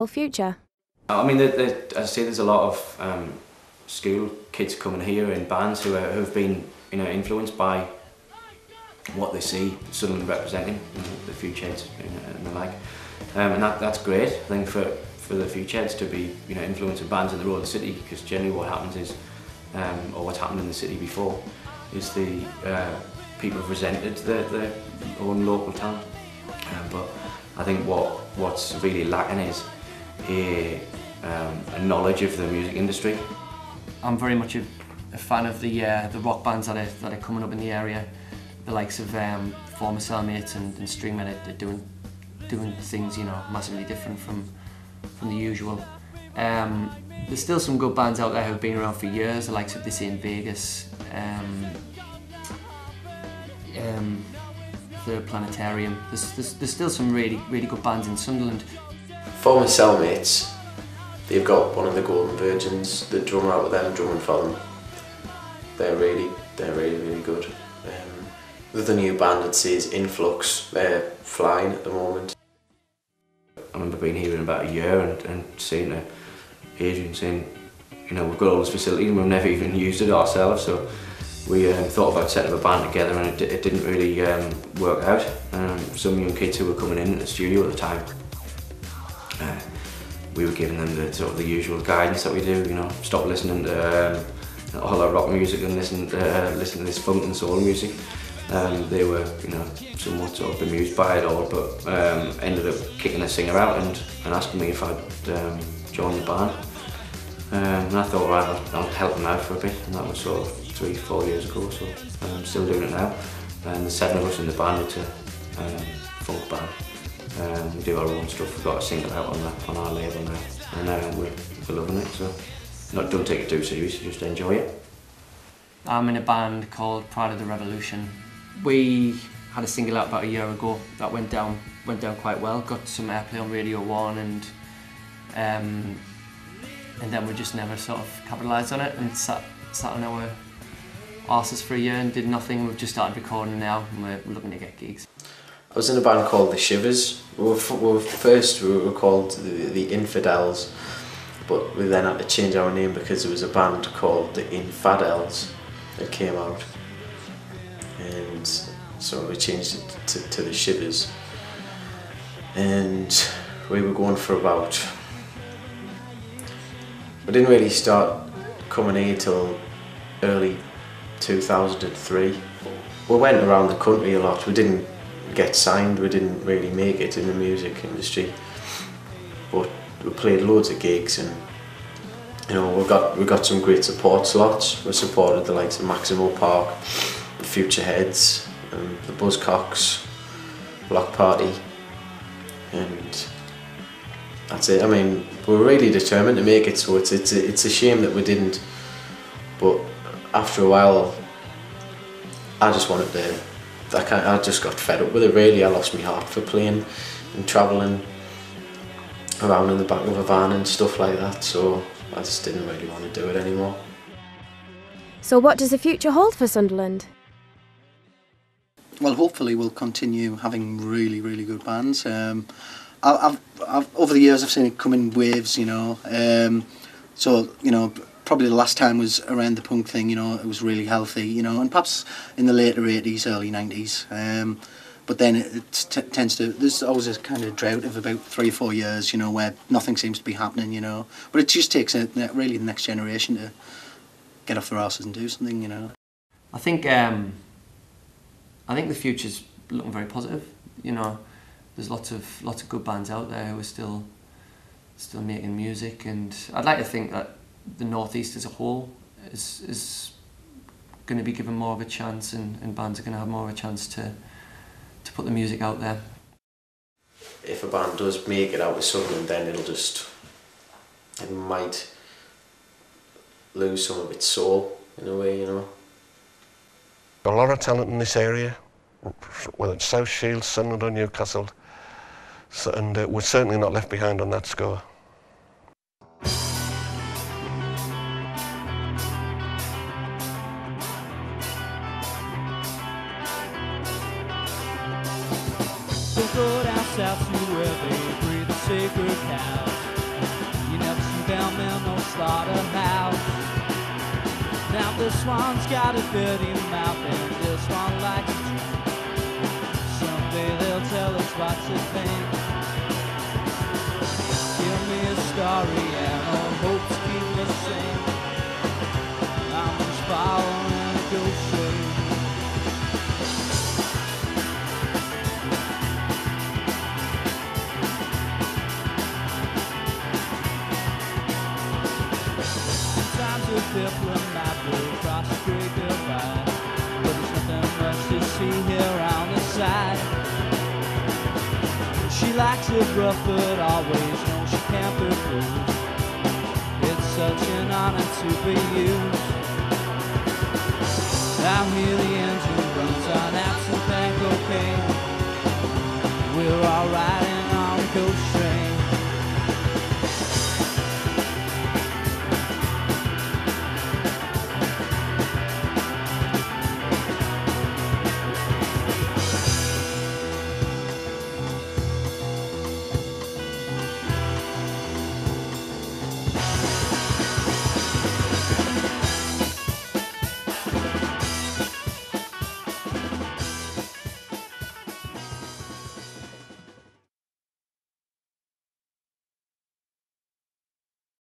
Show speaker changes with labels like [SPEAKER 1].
[SPEAKER 1] future?
[SPEAKER 2] I mean, as I say, there's a lot of school kids coming here in bands who've been, influenced by what they see Sunderland representing, the future heads and the like, and that's great. I think for the future heads to be, influencing bands in the Royal City, because generally what happens is, or what's happened in the city before, is the people have resented their own local town. But I think what's really lacking is a knowledge of the music industry.
[SPEAKER 3] I'm very much a fan of the rock bands that are coming up in the area, the likes of former Cellmates and Stringmen. They're doing things, massively different from the usual. There's still some good bands out there who've been around for years, the likes of This Ain't Vegas, the Planetarium. There's still some really good bands in Sunderland.
[SPEAKER 4] Former Cellmates, they've got one of the Golden Virgins, the drummer out with them, drumming for them. They're really good. With the new band, it says Influx, they're flying at the moment.
[SPEAKER 2] I remember being here in about a year and saying to Adrian, saying, we've got all this facility and we've never even used it ourselves, so we thought about setting up a band together, and it didn't really work out. Some young kids who were coming in the studio at the time, we were giving them the usual guidance that we do, stop listening to all that rock music and listen to this funk and soul music. They were, somewhat sort of bemused by it all, but ended up kicking the singer out and asking me if I'd join the band. And I thought, right, I'll help them out for a bit, and that was sort of 3-4 years ago, so I'm still doing it now. And there's 7 of us in the band. It's a folk band. We do our own stuff. We've got a single out on our label now, and we're loving it, so don't take it too seriously, just enjoy it.
[SPEAKER 3] I'm in a band called Pride of the Revolution. We had a single out about a year ago that went down quite well, got some airplay on Radio 1, and then we just never sort of capitalised on it and sat on our arses for a year and did nothing. We've just started recording now, and we're looking to get gigs.
[SPEAKER 4] I was in a band called The Shivers. First we were called the Infidels, but we then had to change our name because there was a band called the Infadels that came out, and so we changed it to The Shivers. And we were going for about, we didn't really start coming here till early 2003. We went around the country a lot. We didn't get signed, we didn't really make it in the music industry, but we played loads of gigs, and we got some great support slots. We supported the likes of Maximo Park, the Future Heads, and the Buzzcocks, Block Party, and that's it. I mean, we were really determined to make it, so it's a shame that we didn't. But after a while, I just wanted to. I just got fed up with it. Really, I lost my heart for playing and travelling around in the back of a van and stuff like that. So I just didn't really want to do it anymore.
[SPEAKER 1] So what does the future hold for Sunderland?
[SPEAKER 5] Well, hopefully we'll continue having really good bands. I've over the years I've seen it come in waves, so probably the last time was around the punk thing, it was really healthy, and perhaps in the later 80s, early 90s. But then it tends to, there's always a kind of drought of about 3-4 years, where nothing seems to be happening, But it just takes really the next generation to get off their asses and do something,
[SPEAKER 3] I think the future's looking very positive. There's lots of good bands out there who are still making music, and I'd like to think that the Northeast as a whole is going to be given more of a chance, and bands are going to have more of a chance to put the music out there.
[SPEAKER 4] If a band does make it out of Sunderland, then it might lose some of its soul in a way,
[SPEAKER 6] A lot of talent in this area, whether it's South Shields, Sunderland or Newcastle, and we're certainly not left behind on that score.
[SPEAKER 7] We'll go down south to where they breathe the sacred cow. slaughterhouse. Now this one's got a dirty mouth and this one likes to drink. Someday they'll tell us what to think. Give me a story and all hopes keep the same. I'm just following a ghost train. A diplomat will cross the great divide, but there's nothing much to see here on the side. She likes it rough but always knows she can't be bruised. It's such an honor to be used. Out here the engine runs on absinthe and cocaine. We're alright